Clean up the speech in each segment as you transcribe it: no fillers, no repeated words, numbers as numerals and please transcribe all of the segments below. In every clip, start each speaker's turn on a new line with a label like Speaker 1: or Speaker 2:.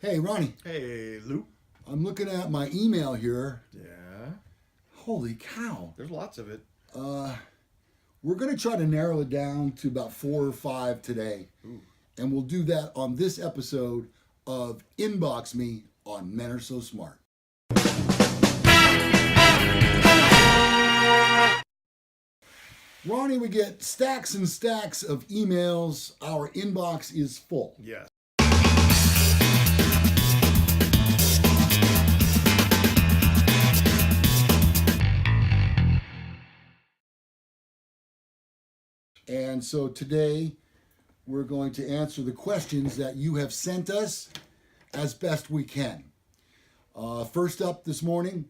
Speaker 1: Hey, Ronnie,
Speaker 2: Hey, Lou.
Speaker 1: I'm looking at my email here.
Speaker 2: Yeah,
Speaker 1: Holy cow.
Speaker 2: there's lots of it.
Speaker 1: Uh, we're going to try to narrow it down to about 4 or 5 today.
Speaker 2: Ooh.
Speaker 1: And we'll do that on this episode of Inbox Me on Men Are So Smart. Ronnie, we get stacks and stacks of emails. Our inbox is full.
Speaker 2: Yes.
Speaker 1: And so today we're going to answer the questions that you have sent us as best we can. First up this morning,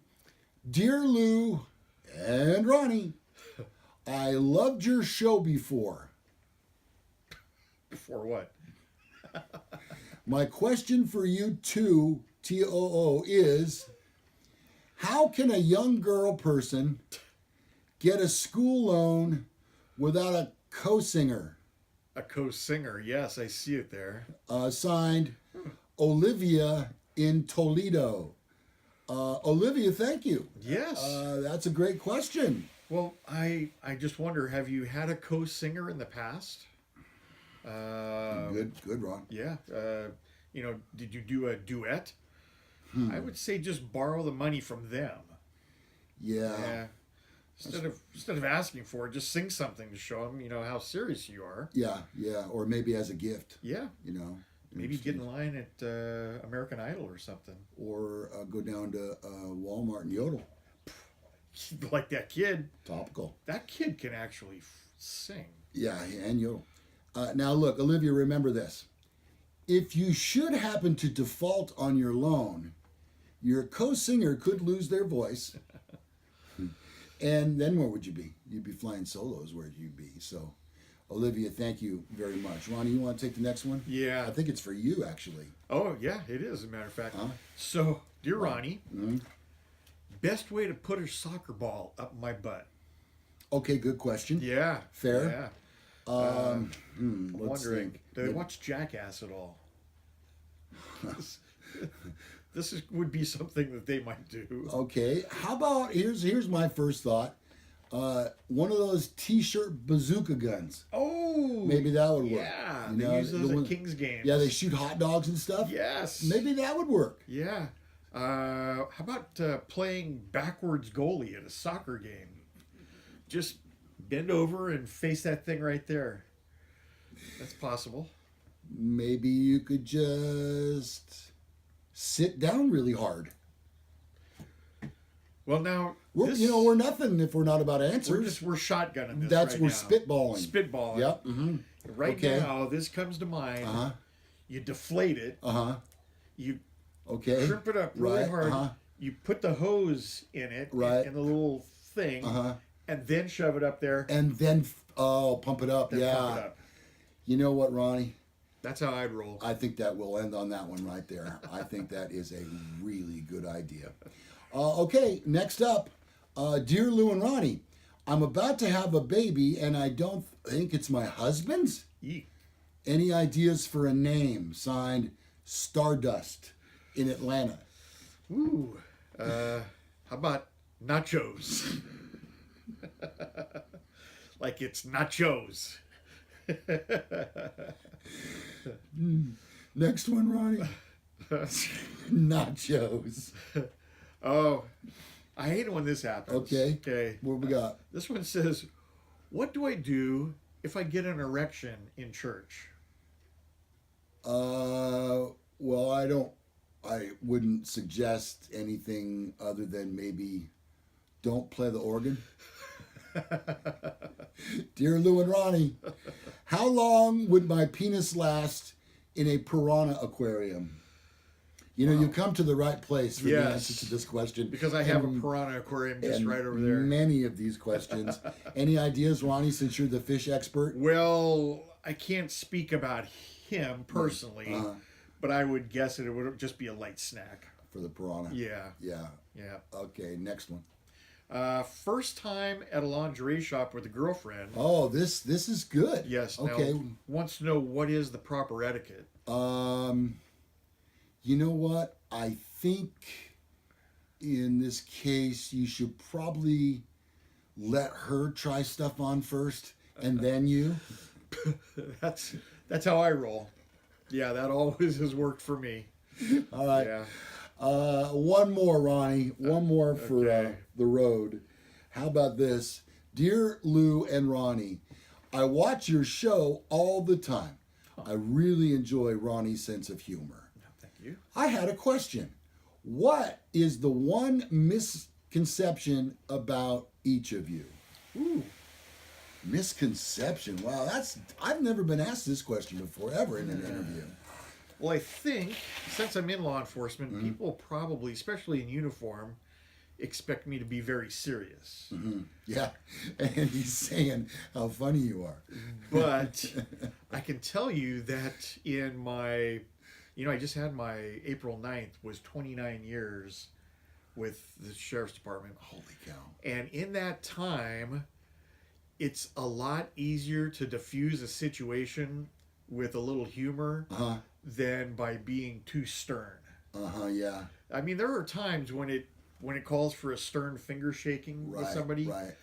Speaker 1: Dear Lou and Ronnie, I loved your show before.
Speaker 2: Before what?
Speaker 1: My question for you two, TOO, is how can a young girl person get a school loan without a co-singer?
Speaker 2: A co-singer. Yes, I see it there.
Speaker 1: Signed, Olivia in Toledo. Olivia, thank you.
Speaker 2: Yes.
Speaker 1: That's a great question.
Speaker 2: Well, I just wonder, have you had a co-singer in the past?
Speaker 1: Good, Ron.
Speaker 2: Yeah. Did you do a duet? I would say just borrow the money from them.
Speaker 1: Yeah.
Speaker 2: Instead of asking for it, just sing something to show them, how serious you are.
Speaker 1: Yeah. Or maybe as a gift.
Speaker 2: Yeah. Maybe get in line at American Idol or something.
Speaker 1: Or go down to Walmart and yodel.
Speaker 2: Like that kid.
Speaker 1: Topical.
Speaker 2: That kid can actually sing.
Speaker 1: Yeah, and yodel. Now look, Olivia, remember this. If you should happen to default on your loan, your co-singer could lose their voice. And then where would you be? You'd be flying solos where you'd be. So, Olivia, thank you very much. Ronnie, you want to take the next one?
Speaker 2: Yeah.
Speaker 1: I think it's for you, actually.
Speaker 2: Oh, yeah, it is, as a matter of fact. So, dear Ronnie, best way to put a soccer ball up my butt?
Speaker 1: Okay, good question.
Speaker 2: Yeah.
Speaker 1: Fair.
Speaker 2: Yeah.
Speaker 1: Let's
Speaker 2: Wondering,
Speaker 1: think.
Speaker 2: do they watch Jackass at all? Would be something that they might do.
Speaker 1: Okay, how about, here's my first thought. One of those T-shirt bazooka guns.
Speaker 2: Oh,
Speaker 1: maybe that would work.
Speaker 2: Yeah, they use those at Kings games.
Speaker 1: Yeah, they shoot hot dogs and stuff.
Speaker 2: Yes,
Speaker 1: maybe that would work.
Speaker 2: Yeah. How about playing backwards goalie at a soccer game? Just bend over and face that thing right there. That's possible.
Speaker 1: Maybe you could just sit down really hard.
Speaker 2: Well, now
Speaker 1: we're nothing if we're not about answers.
Speaker 2: We're shotgunning this.
Speaker 1: That's
Speaker 2: right
Speaker 1: we're
Speaker 2: now.
Speaker 1: Spitballing.
Speaker 2: Yep.
Speaker 1: Mm-hmm.
Speaker 2: Right now, this comes to mind. You deflate it. You crimp it up really hard. You put the hose in it, in the little thing, and then shove it up there.
Speaker 1: And then pump it up. Pump it up. You know what, Ronnie?
Speaker 2: That's how I'd roll.
Speaker 1: I think that we'll end on that one right there. I think that is a really good idea. Okay, next up, Dear Lou and Ronnie, I'm about to have a baby and I don't think it's my husband's.
Speaker 2: Eek.
Speaker 1: Any ideas for a name? Signed, Stardust in Atlanta.
Speaker 2: Ooh, how about Nachos? Like it's nachos.
Speaker 1: Next one, Ronnie. Nachos.
Speaker 2: Oh, I hate it when this happens.
Speaker 1: Okay. What we got?
Speaker 2: This one says, what do I do if I get an erection in church?
Speaker 1: Well, I wouldn't suggest anything other than maybe don't play the organ. Dear Lou and Ronnie, how long would my penis last in a piranha aquarium? You come to the right place for the answer to this question.
Speaker 2: Because I have a piranha aquarium just right over there.
Speaker 1: Many of these questions. Any ideas, Ronnie, since you're the fish expert?
Speaker 2: Well, I can't speak about him personally, but I would guess it would just be a light snack.
Speaker 1: For the piranha?
Speaker 2: Yeah.
Speaker 1: Okay, next one.
Speaker 2: First time at a lingerie shop with a girlfriend.
Speaker 1: Oh, this is good.
Speaker 2: Yes.
Speaker 1: Okay.
Speaker 2: Now, wants to know what is the proper etiquette.
Speaker 1: You know what? I think in this case, you should probably let her try stuff on first, and then you.
Speaker 2: That's how I roll. Yeah, that always has worked for me.
Speaker 1: All right.
Speaker 2: Yeah.
Speaker 1: One more, Ronnie. One more for the road. How about this? Dear Lou and Ronnie, I watch your show all the time. I really enjoy Ronnie's sense of humor.
Speaker 2: Thank you. I
Speaker 1: had a question. What is the one misconception about each of you?
Speaker 2: Ooh.
Speaker 1: Misconception. Wow, I've never been asked this question before, ever in an interview.
Speaker 2: Well, I think since I'm in law enforcement, people probably, especially in uniform, expect me to be very serious.
Speaker 1: Yeah, and he's saying how funny you are.
Speaker 2: But I can tell you that in my, I just had my April 9th was 29 years with the Sheriff's Department.
Speaker 1: Holy cow.
Speaker 2: And in that time, it's a lot easier to diffuse a situation with a little humor than by being too stern.
Speaker 1: Yeah.
Speaker 2: I mean, there are times when it calls for a stern finger shaking with somebody.
Speaker 1: Right.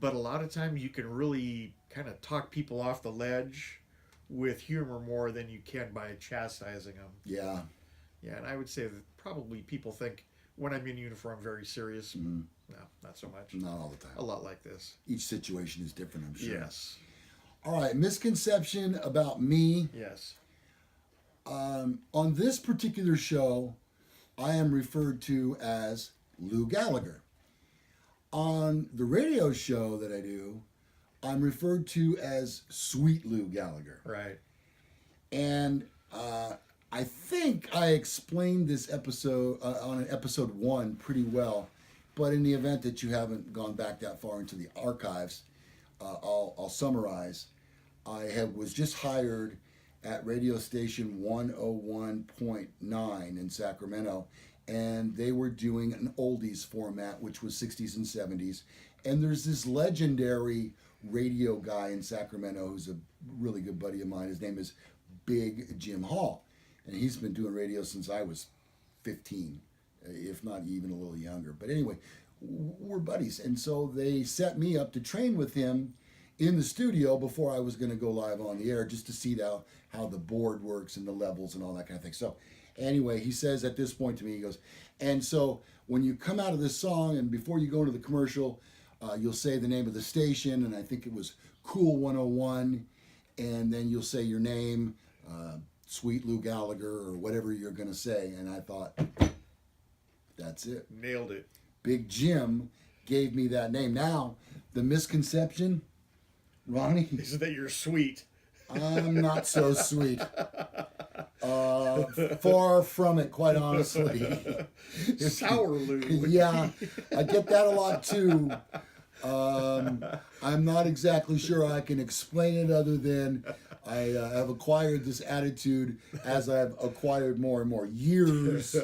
Speaker 2: But a lot of times you can really kind of talk people off the ledge with humor more than you can by chastising them.
Speaker 1: Yeah.
Speaker 2: Yeah, and I would say that probably people think when I'm in uniform, I'm very serious. No, not so much.
Speaker 1: Not all the time.
Speaker 2: A lot like this.
Speaker 1: Each situation is different, I'm sure.
Speaker 2: Yes.
Speaker 1: All right, misconception about me.
Speaker 2: Yes.
Speaker 1: On this particular show, I am referred to as Lou Gallagher. On the radio show that I do, I'm referred to as Sweet Lou Gallagher.
Speaker 2: Right.
Speaker 1: And I think I explained this episode on an episode 1 pretty well, but in the event that you haven't gone back that far into the archives, I'll summarize. I was just hired at radio station 101.9 in Sacramento, and they were doing an oldies format, which was 60s and 70s. And there's this legendary radio guy in Sacramento who's a really good buddy of mine. His name is Big Jim Hall, and he's been doing radio since I was 15, if not even a little younger. But anyway, we're buddies, and so they set me up to train with him in the studio before I was going to go live on the air, just to see how the board works and the levels and all that kind of thing. So anyway, he says at this point to me, he goes, and so when you come out of this song and before you go into the commercial, you'll say the name of the station, and I think it was Cool 101, and then you'll say your name, Sweet Lou Gallagher, or whatever you're going to say. And I thought, that's it.
Speaker 2: Nailed it.
Speaker 1: Big Jim gave me that name. Now, the misconception, Ronnie,
Speaker 2: is that you're sweet.
Speaker 1: I'm not so sweet. Far from it, quite honestly.
Speaker 2: Sour Lou.
Speaker 1: Yeah, I get that a lot too. I'm not exactly sure I can explain it other than I have acquired this attitude as I've acquired more and more years.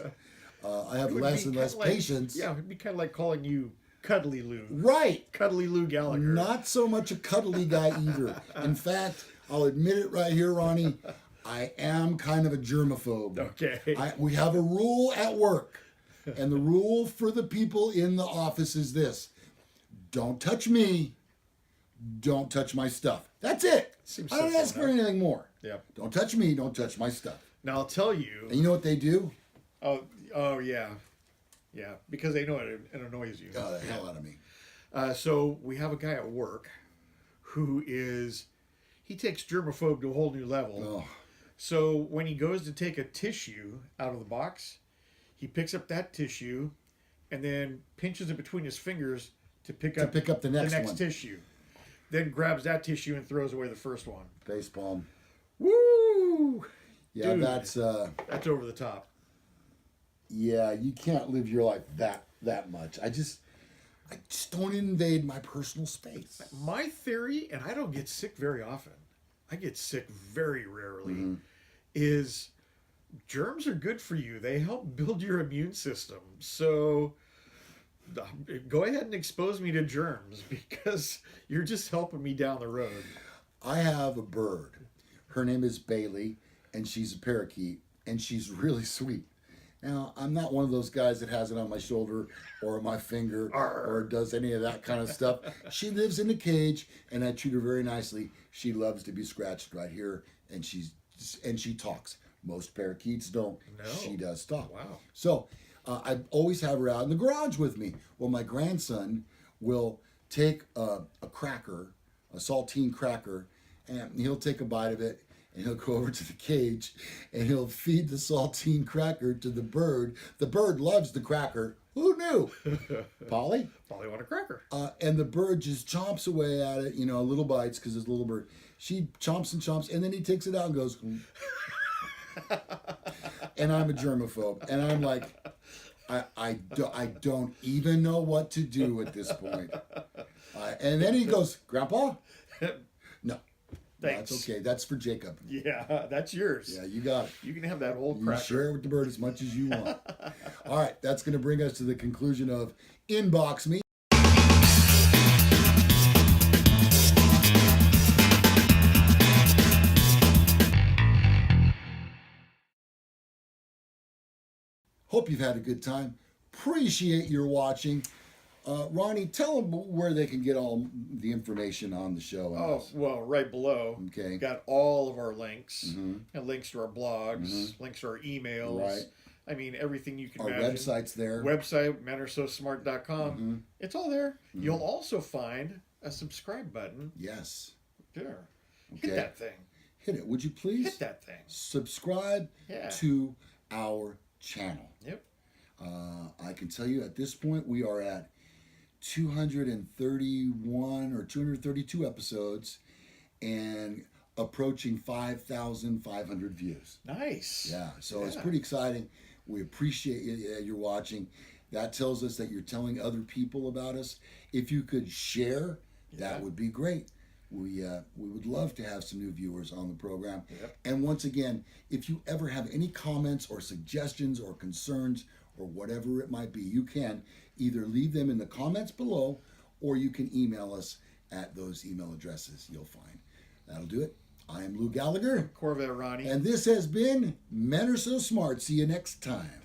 Speaker 1: I have less and less patience.
Speaker 2: Yeah, it'd be kind of like calling you Cuddly Lou.
Speaker 1: Right.
Speaker 2: Cuddly Lou Gallagher.
Speaker 1: Not so much a cuddly guy either. In fact, I'll admit it right here, Ronnie, I am kind of a germaphobe.
Speaker 2: Okay.
Speaker 1: We have a rule at work, and the rule for the people in the office is this: don't touch me, don't touch my stuff. That's it. I don't ask for anything more.
Speaker 2: Yeah.
Speaker 1: Don't touch me, don't touch my stuff.
Speaker 2: Now I'll tell you.
Speaker 1: And you know what they do?
Speaker 2: Oh yeah. Yeah, because they know it annoys you.
Speaker 1: Oh, the hell out of me.
Speaker 2: So we have a guy at work who he takes germaphobe to a whole new level.
Speaker 1: Oh.
Speaker 2: So when he goes to take a tissue out of the box, he picks up that tissue and then pinches it between his fingers to pick up
Speaker 1: the next one.
Speaker 2: tissue. Then grabs that tissue and throws away the first one.
Speaker 1: Facepalm.
Speaker 2: Woo!
Speaker 1: Yeah,
Speaker 2: dude,
Speaker 1: that's
Speaker 2: over the top.
Speaker 1: Yeah, you can't live your life that much. I just don't invade my personal space.
Speaker 2: My theory, and I don't get sick very often, I get sick very rarely, is germs are good for you. They help build your immune system. So go ahead and expose me to germs because you're just helping me down the road.
Speaker 1: I have a bird. Her name is Bailey, and she's a parakeet. and she's really sweet. Now, I'm not one of those guys that has it on my shoulder or my finger or does any of that kind of stuff. She lives in a cage, and I treat her very nicely. She loves to be scratched right here, and she talks. Most parakeets don't.
Speaker 2: No.
Speaker 1: She does talk.
Speaker 2: Wow.
Speaker 1: So I always have her out in the garage with me. Well, my grandson will take a cracker, a saltine cracker, and he'll take a bite of it, and he'll go over to the cage, and he'll feed the saltine cracker to the bird. The bird loves the cracker. Who knew? Polly?
Speaker 2: Polly want a cracker.
Speaker 1: And the bird just chomps away at it, little bites because it's a little bird. She chomps and chomps, and then he takes it out and goes, and I'm a germaphobe. And I'm like, I don't even know what to do at this point. And then he goes, Grandpa? No.
Speaker 2: Thanks.
Speaker 1: That's okay. That's for Jacob.
Speaker 2: Yeah, that's yours.
Speaker 1: Yeah, you got it.
Speaker 2: You can have that whole
Speaker 1: You
Speaker 2: cracker.
Speaker 1: share it with the bird as much as you want. All right, that's going to bring us to the conclusion of Inbox Me. Hope you've had a good time. Appreciate your watching. Ronnie, tell them where they can get all the information on the show.
Speaker 2: Oh, well, right below.
Speaker 1: Okay.
Speaker 2: Got all of our links. And links to our blogs, links to our emails.
Speaker 1: Right.
Speaker 2: I mean, everything you can
Speaker 1: Our
Speaker 2: imagine.
Speaker 1: website's there.
Speaker 2: Website, menarososmart.com. It's all there. You'll also find a subscribe button.
Speaker 1: Yes.
Speaker 2: There.
Speaker 1: Okay.
Speaker 2: Hit that thing.
Speaker 1: Hit it, would you please?
Speaker 2: Hit that thing.
Speaker 1: Subscribe to our channel.
Speaker 2: Yep.
Speaker 1: I can tell you at this point we are at 231 or 232 episodes and approaching 5,500 views.
Speaker 2: Nice.
Speaker 1: Yeah, so it's pretty exciting. We appreciate you watching. That tells us that you're telling other people about us. If you could share, that would be great. We would love to have some new viewers on the program.
Speaker 2: Yep.
Speaker 1: And once again, if you ever have any comments or suggestions or concerns or whatever it might be, you can either leave them in the comments below or you can email us at those email addresses you'll find. That'll do it. I am Lou Gallagher.
Speaker 2: Corvette Ronnie.
Speaker 1: And this has been Men Are So Smart. See you next time.